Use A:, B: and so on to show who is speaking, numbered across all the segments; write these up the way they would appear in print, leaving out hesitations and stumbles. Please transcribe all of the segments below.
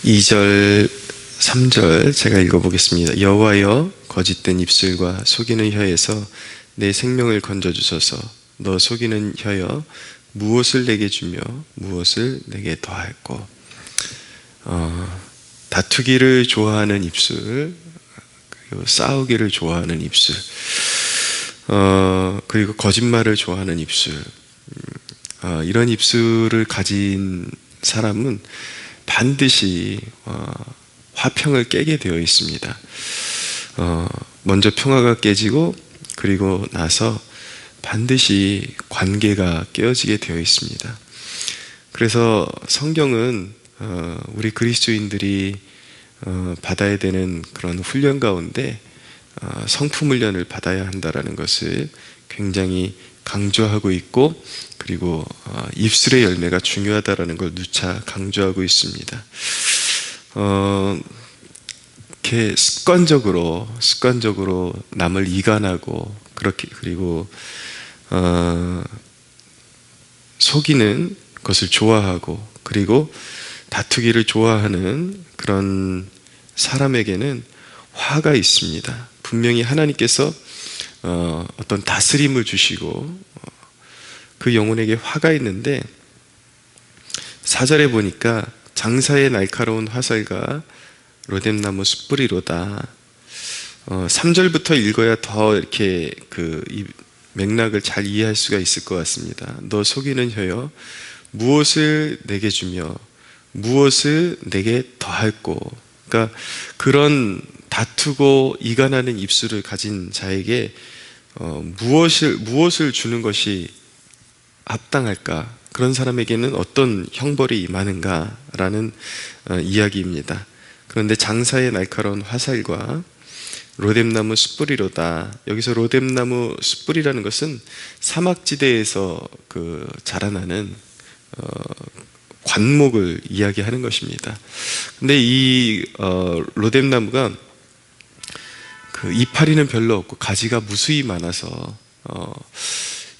A: 2절, 3절 제가 읽어보겠습니다. 여호와여, 거짓된 입술과 속이는 혀에서 내 생명을 건져주소서. 너 속이는 혀여, 무엇을 내게 주며 무엇을 내게 더할꼬. 다투기를 좋아하는 입술, 그리고 싸우기를 좋아하는 입술, 그리고 거짓말을 좋아하는 입술, 이런 입술을 가진 사람은 반드시 화평을 깨게 되어 있습니다. 먼저 평화가 깨지고 그리고 나서 반드시 관계가 깨어지게 되어 있습니다. 그래서 성경은 우리 그리스도인들이 받아야 되는 그런 훈련 가운데 성품 훈련을 받아야 한다는 것을 굉장히 강조하고 있고, 그리고 입술의 열매가 중요하다는 걸 누차 강조하고 있습니다. 이렇게 습관적으로 남을 이간하고 그렇게, 그리고 속이는 것을 좋아하고 그리고 다투기를 좋아하는 그런 사람에게는 화가 있습니다. 분명히 하나님께서 어떤 다스림을 주시고 그 영혼에게 화가 있는데, 4절에 보니까 장사의 날카로운 화살과 로뎀나무 숯불이로다. 3절부터 읽어야 더 이렇게 이 맥락을 잘 이해할 수가 있을 것 같습니다. 너 속이는 혀여, 무엇을 내게 주며 무엇을 내게 더할꼬. 그러니까 그런 다투고 이간하는 입술을 가진 자에게 무엇을 주는 것이 합당할까? 그런 사람에게는 어떤 형벌이 임하는가라는 이야기입니다. 그런데 장사의 날카로운 화살과 로뎀나무 숯불이로다. 여기서 로뎀나무 숯불이라는 것은 사막지대에서 자라나는 관목을 이야기하는 것입니다. 근데 이 로뎀나무가 이파리는 별로 없고 가지가 무수히 많아서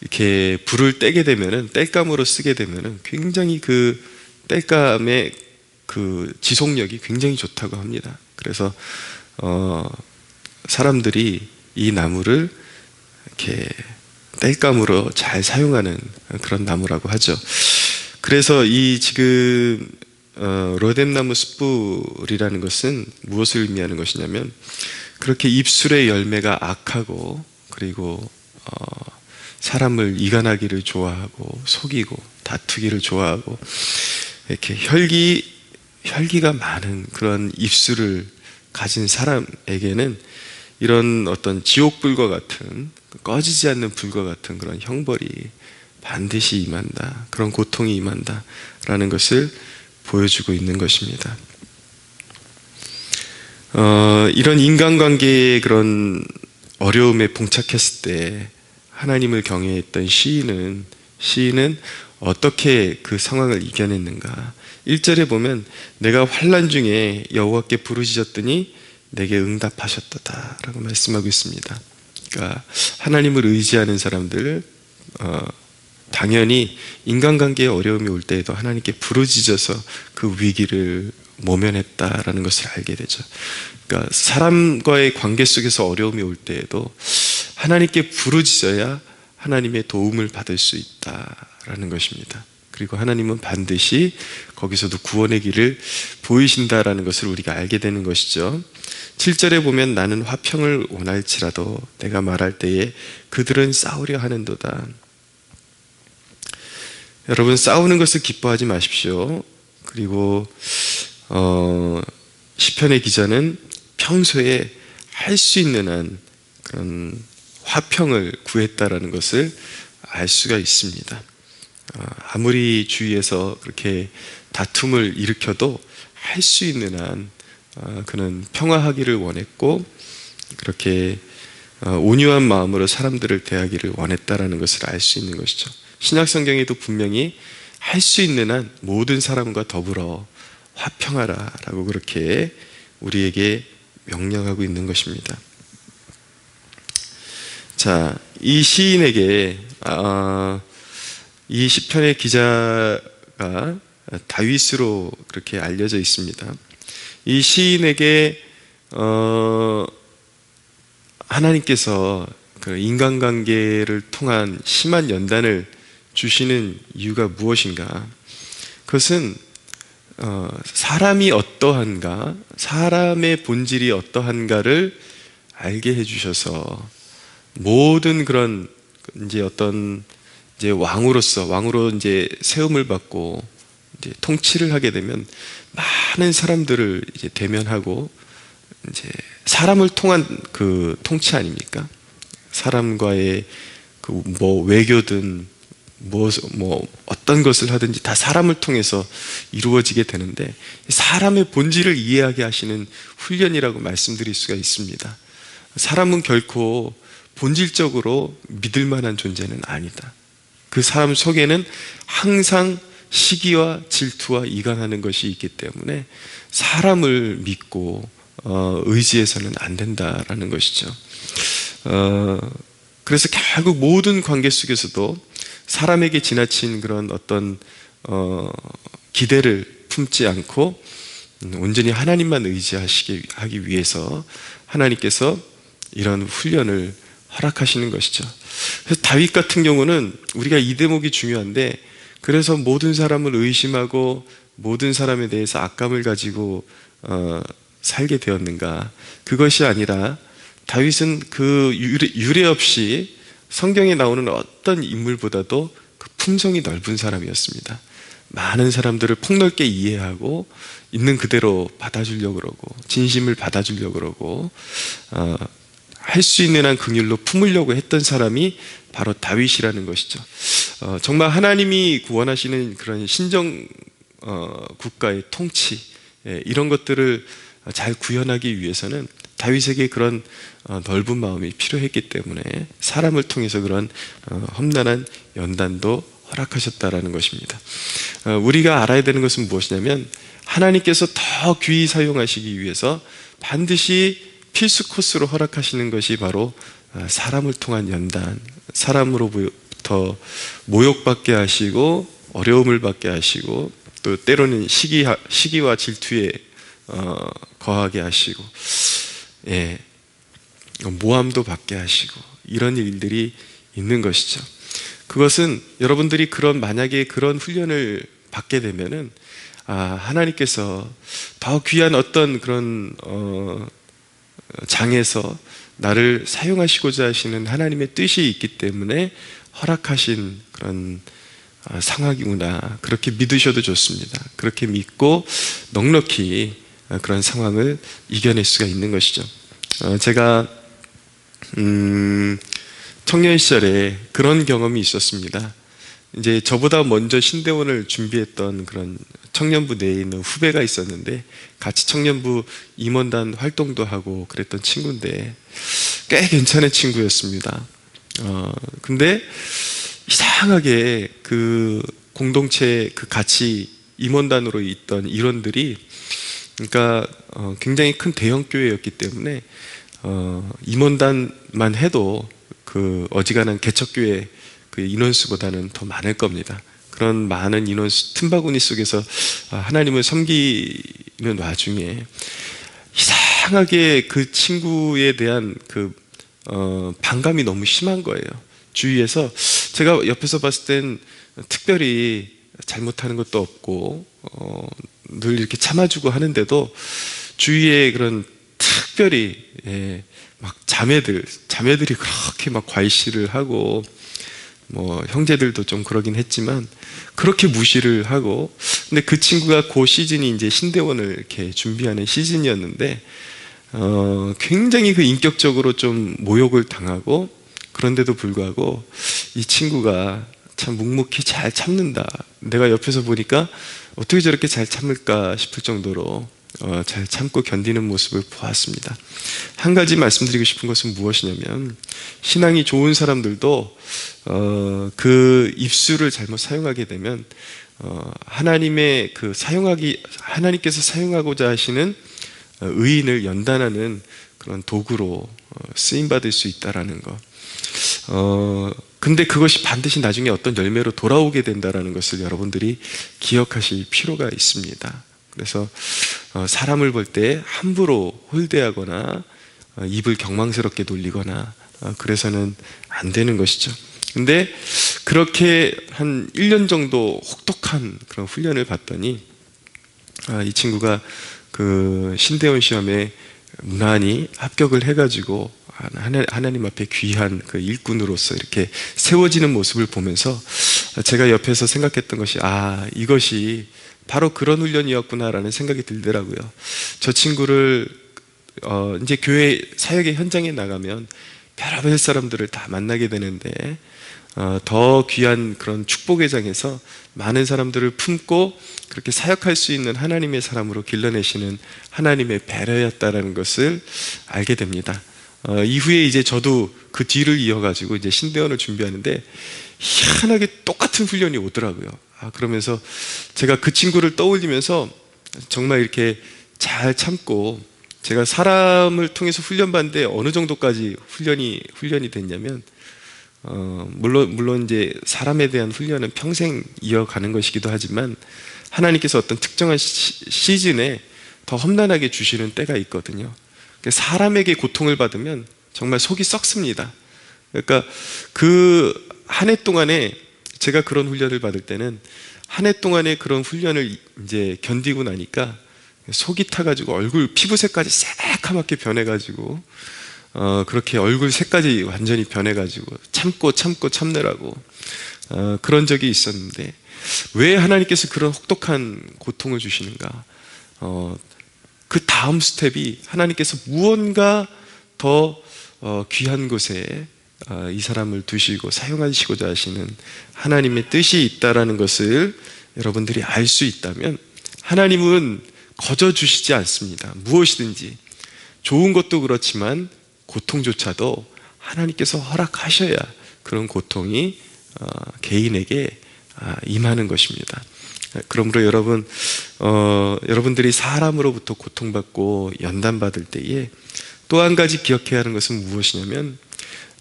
A: 이렇게 불을 떼게 되면은, 땔감으로 쓰게 되면은 굉장히 땔감의 지속력이 굉장히 좋다고 합니다. 그래서 사람들이 이 나무를 이렇게 땔감으로 잘 사용하는 그런 나무라고 하죠. 그래서 이 지금 로뎀나무 숯불이라는 것은 무엇을 의미하는 것이냐면, 그렇게 입술의 열매가 악하고 그리고 사람을 이간하기를 좋아하고 속이고 다투기를 좋아하고 이렇게 혈기가 많은 그런 입술을 가진 사람에게는 이런 어떤 지옥불과 같은, 꺼지지 않는 불과 같은 그런 형벌이 반드시 임한다, 그런 고통이 임한다 라는 것을 보여주고 있는 것입니다. 이런 인간관계의 그런 어려움에 봉착했을 때 하나님을 경외했던 시인은 어떻게 그 상황을 이겨냈는가? 1절에 보면 내가 환난 중에 여호와께 부르짖었더니 내게 응답하셨도다 라고 말씀하고 있습니다. 그러니까 하나님을 의지하는 사람들, 당연히 인간관계에 어려움이 올 때에도 하나님께 부르짖어서 그 위기를 모면했다라는 것을 알게 되죠. 그러니까 사람과의 관계 속에서 어려움이 올 때에도 하나님께 부르짖어야 하나님의 도움을 받을 수 있다라는 것입니다. 그리고 하나님은 반드시 거기서도 구원의 길을 보이신다라는 것을 우리가 알게 되는 것이죠. 7절에 보면 나는 화평을 원할지라도 내가 말할 때에 그들은 싸우려 하는도다. 여러분, 싸우는 것을 기뻐하지 마십시오. 그리고 시편의 기자는 평소에 할 수 있는 한 그런 화평을 구했다라는 것을 알 수가 있습니다. 아무리 주위에서 그렇게 다툼을 일으켜도 할 수 있는 한 그는 평화하기를 원했고, 그렇게 온유한 마음으로 사람들을 대하기를 원했다라는 것을 알 수 있는 것이죠. 신약 성경에도 분명히 할 수 있는 한 모든 사람과 더불어 화평하라 라고 그렇게 우리에게 명령하고 있는 것입니다. 자, 이 시인에게 이 시편의 기자가 다윗으로 그렇게 알려져 있습니다. 이 시인에게 하나님께서 그 인간관계를 통한 심한 연단을 주시는 이유가 무엇인가? 그것은 사람이 어떠한가, 사람의 본질이 어떠한가를 알게 해주셔서 모든 그런 이제 어떤 이제 왕으로 이제 세움을 받고 이제 통치를 하게 되면 많은 사람들을 이제 대면하고 이제 사람을 통한 그 통치 아닙니까? 사람과의 그 뭐 외교든 뭐 어떤 것을 하든지 다 사람을 통해서 이루어지게 되는데 사람의 본질을 이해하게 하시는 훈련이라고 말씀드릴 수가 있습니다. 사람은 결코 본질적으로 믿을 만한 존재는 아니다. 그 사람 속에는 항상 시기와 질투와 이간하는 것이 있기 때문에 사람을 믿고 의지해서는 안 된다라는 것이죠. 그래서 결국 모든 관계 속에서도 사람에게 지나친 그런 어떤 기대를 품지 않고 온전히 하나님만 의지하기 위해서 하나님께서 이런 훈련을 허락하시는 것이죠. 그래서 다윗 같은 경우는 우리가 이 대목이 중요한데, 그래서 모든 사람을 의심하고 모든 사람에 대해서 악감을 가지고 살게 되었는가? 그것이 아니라 다윗은 그 유례 없이 성경에 나오는 어떤 인물보다도 그 품성이 넓은 사람이었습니다. 많은 사람들을 폭넓게 이해하고 있는 그대로 받아주려고 그러고 진심을 받아주려고 그러고 할 수 있는 한 긍휼로 품으려고 했던 사람이 바로 다윗이라는 것이죠. 정말 하나님이 구원하시는 그런 신정 국가의 통치, 이런 것들을 잘 구현하기 위해서는 다윗에게 그런 넓은 마음이 필요했기 때문에 사람을 통해서 그런 험난한 연단도 허락하셨다라는 것입니다. 우리가 알아야 되는 것은 무엇이냐면, 하나님께서 더 귀히 사용하시기 위해서 반드시 필수 코스로 허락하시는 것이 바로 사람을 통한 연단, 사람으로부터 모욕받게 하시고 어려움을 받게 하시고 또 때로는 시기와 질투에 거하게 하시고 모함도 받게 하시고 이런 일들이 있는 것이죠. 그것은 여러분들이 만약에 그런 훈련을 받게 되면은 하나님께서 더 귀한 어떤 그런 장에서 나를 사용하시고자 하시는 하나님의 뜻이 있기 때문에 허락하신 그런 상황이구나, 그렇게 믿으셔도 좋습니다. 그렇게 믿고 넉넉히 그런 상황을 이겨낼 수가 있는 것이죠. 제가 청년 시절에 그런 경험이 있었습니다. 이제 저보다 먼저 신대원을 준비했던 그런 청년부 내에 있는 후배가 있었는데, 같이 청년부 임원단 활동도 하고 그랬던 친구인데 꽤 괜찮은 친구였습니다. 근데 이상하게 그 공동체 같이 임원단으로 있던 일원들이, 그러니까 굉장히 큰 대형 교회였기 때문에 임원단만 해도 그 어지간한 개척교회 그 인원수보다는 더 많을 겁니다. 그런 많은 인원수 틈바구니 속에서 하나님을 섬기는 와중에 이상하게 그 친구에 대한 그 반감이 너무 심한 거예요. 주위에서 제가 옆에서 봤을 땐 특별히 잘못하는 것도 없고 늘 이렇게 참아주고 하는데도 주위에 그런 특별히 막 자매들이 그렇게 막 과시를 하고, 뭐 형제들도 좀 그러긴 했지만 그렇게 무시를 하고, 근데 그 친구가 그 시즌이 이제 신대원을 이렇게 준비하는 시즌이었는데 굉장히 그 인격적으로 좀 모욕을 당하고, 그런데도 불구하고 이 친구가 참 묵묵히 잘 참는다. 내가 옆에서 보니까 어떻게 저렇게 잘 참을까 싶을 정도로 잘 참고 견디는 모습을 보았습니다. 한 가지 말씀드리고 싶은 것은 무엇이냐면, 신앙이 좋은 사람들도 그 입술을 잘못 사용하게 되면 하나님의 하나님께서 사용하고자 하시는 의인을 연단하는 그런 도구로 쓰임 받을 수 있다라는 것. 근데 그것이 반드시 나중에 어떤 열매로 돌아오게 된다는 것을 여러분들이 기억하실 필요가 있습니다. 그래서 사람을 볼 때 함부로 홀대하거나 입을 경망스럽게 돌리거나 그래서는 안 되는 것이죠. 근데 그렇게 한 1년 정도 혹독한 그런 훈련을 받더니 이 친구가 그 신대원 시험에 무난히 합격을 해가지고 하나님 앞에 귀한 그 일꾼으로서 이렇게 세워지는 모습을 보면서 제가 옆에서 생각했던 것이 이것이 바로 그런 훈련이었구나라는 생각이 들더라고요. 저 친구를 이제 교회 사역의 현장에 나가면 별의별 사람들을 다 만나게 되는데 더 귀한 그런 축복의 장에서 많은 사람들을 품고 그렇게 사역할 수 있는 하나님의 사람으로 길러내시는 하나님의 배려였다라는 것을 알게 됩니다. 이후에 이제 저도 그 뒤를 이어가지고 이제 신대원을 준비하는데 희한하게 똑같은 훈련이 오더라고요. 그러면서 제가 그 친구를 떠올리면서 정말 이렇게 잘 참고, 제가 사람을 통해서 훈련받는데 어느 정도까지 훈련이 됐냐면, 물론 이제 사람에 대한 훈련은 평생 이어가는 것이기도 하지만 하나님께서 어떤 특정한 시즌에 더 험난하게 주시는 때가 있거든요. 사람에게 고통을 받으면 정말 속이 썩습니다. 그러니까 그 한 해 동안에 제가 그런 훈련을 받을 때는 한 해 동안에 그런 훈련을 이제 견디고 나니까 속이 타가지고 얼굴 피부색까지 새카맣게 변해가지고 그렇게 얼굴 색까지 완전히 변해가지고 참고 참느라고 그런 적이 있었는데, 왜 하나님께서 그런 혹독한 고통을 주시는가? 그 다음 스텝이 하나님께서 무언가 더 귀한 곳에 이 사람을 두시고 사용하시고자 하시는 하나님의 뜻이 있다라는 것을 여러분들이 알 수 있다면, 하나님은 거저 주시지 않습니다. 무엇이든지 좋은 것도 그렇지만 고통조차도 하나님께서 허락하셔야 그런 고통이 개인에게 임하는 것입니다. 그러므로 여러분들이 사람으로부터 고통받고 연단받을 때에 또 한 가지 기억해야 하는 것은 무엇이냐면,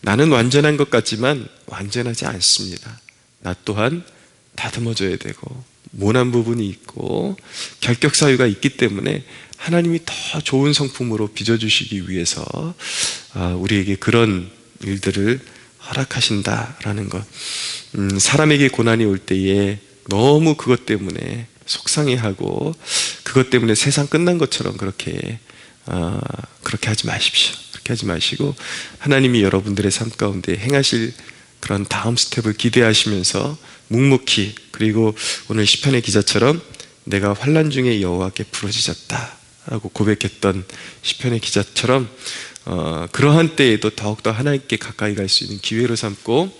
A: 나는 완전한 것 같지만 완전하지 않습니다. 나 또한 다듬어져야 되고 모난 부분이 있고 결격 사유가 있기 때문에 하나님이 더 좋은 성품으로 빚어주시기 위해서 우리에게 그런 일들을 허락하신다라는 것. 사람에게 고난이 올 때에 너무 그것 때문에 속상해하고 그것 때문에 세상 끝난 것처럼 그렇게 하지 마십시오. 그렇게 하지 마시고 하나님이 여러분들의 삶 가운데 행하실 그런 다음 스텝을 기대하시면서 묵묵히, 그리고 오늘 시편의 기자처럼 내가 환난 중에 여호와께 부르짖었다 라고 고백했던 시편의 기자처럼 그러한 때에도 더욱더 하나님께 가까이 갈 수 있는 기회로 삼고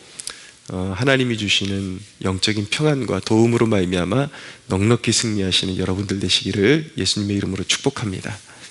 A: 하나님이 주시는 영적인 평안과 도움으로 말미암아 넉넉히 승리하시는 여러분들 되시기를 예수님의 이름으로 축복합니다.